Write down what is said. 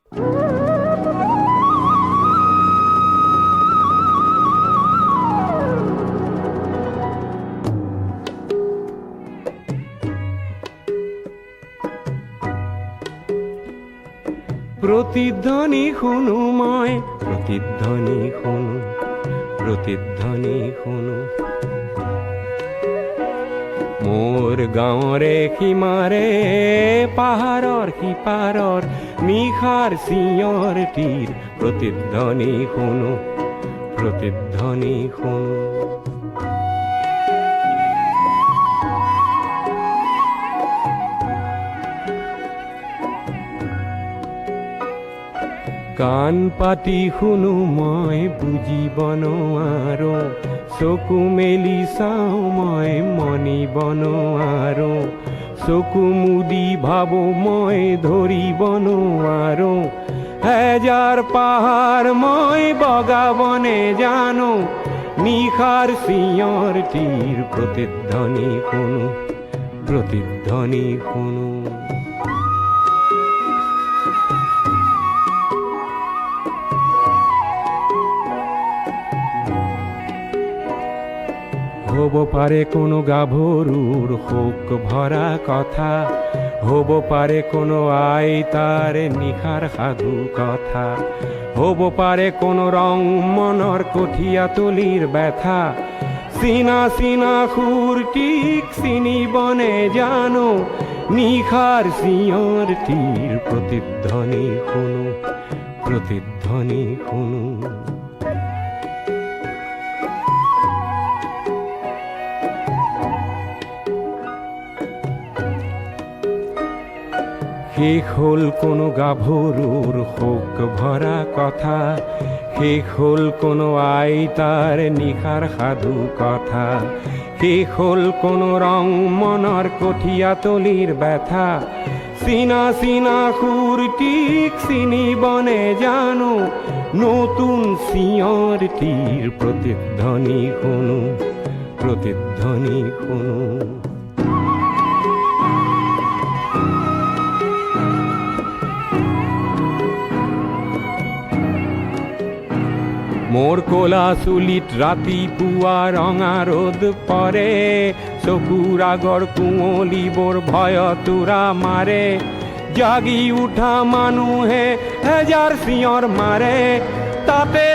প্রতিধ্বনি শুনো মই, প্রতিধ্বনি শুনো, প্রতিধ্বনি শুনো। মোৰ গাঁৱৰে সীমাৰে পাহাৰৰ সিপাৰৰ নিশাৰ চিঞৰ তীৰ, প্ৰতিধ্বনি শুনো, প্ৰতিধ্বনি শুনো। কাণ পাতি শুনো মই বুজিব নোৱাৰো, চকু মেলি চাওঁ মই মনিব নোৱাৰো, চকু মুদি ভাবো মই ধৰিব নোৱাৰো। হেজাৰ পাহাৰ মই বগাব নেজানো, নিশাৰ চিঞৰ তীৰ, প্ৰতিধ্বনি শুনো, প্ৰতিধ্বনি শুনো। হ'ব পাৰে কোনো গাভৰুৰ শোক ভৰা কথা, হ'ব পাৰে কোনো আইতাৰ নিশাৰ সাধু কথা, হ'ব পাৰে কোনো ৰং মনৰ কঠীয়া তলিৰ ব্যথা। চিনা চিনা সুৰটিক চিনিব নেজানো, নিশাৰ চিঞৰ তীৰ, প্ৰতিধ্বনি শুনো, প্ৰতিধ্বনি শুনো। শেষ হ'ল কোনো গাভৰুৰ শোক ভৰা কথা, শেষ হ'ল কোনো আইতাৰ নিশাৰ সাধু কথা, শেষ হ'ল কোনো ৰং মনৰ কঠীয়া তলিৰ ব্যথা। চিনা চিনা সুৰটিক চিনিব নেজানো, নতুন চিঞৰ তীৰ, প্ৰতিধ্বনি শুনো, প্ৰতিধ্বনি শুনো। মোৰ ক'লা চুলিত ৰাতিপুৱা ৰঙা ৰ'দ পৰে, চকুৰ আগৰ কুঁৱলীবোৰ ভয়তোৰা মাৰে। জাগি উঠা মানুহে হেজাৰ চিঞৰ মাৰে, তাতে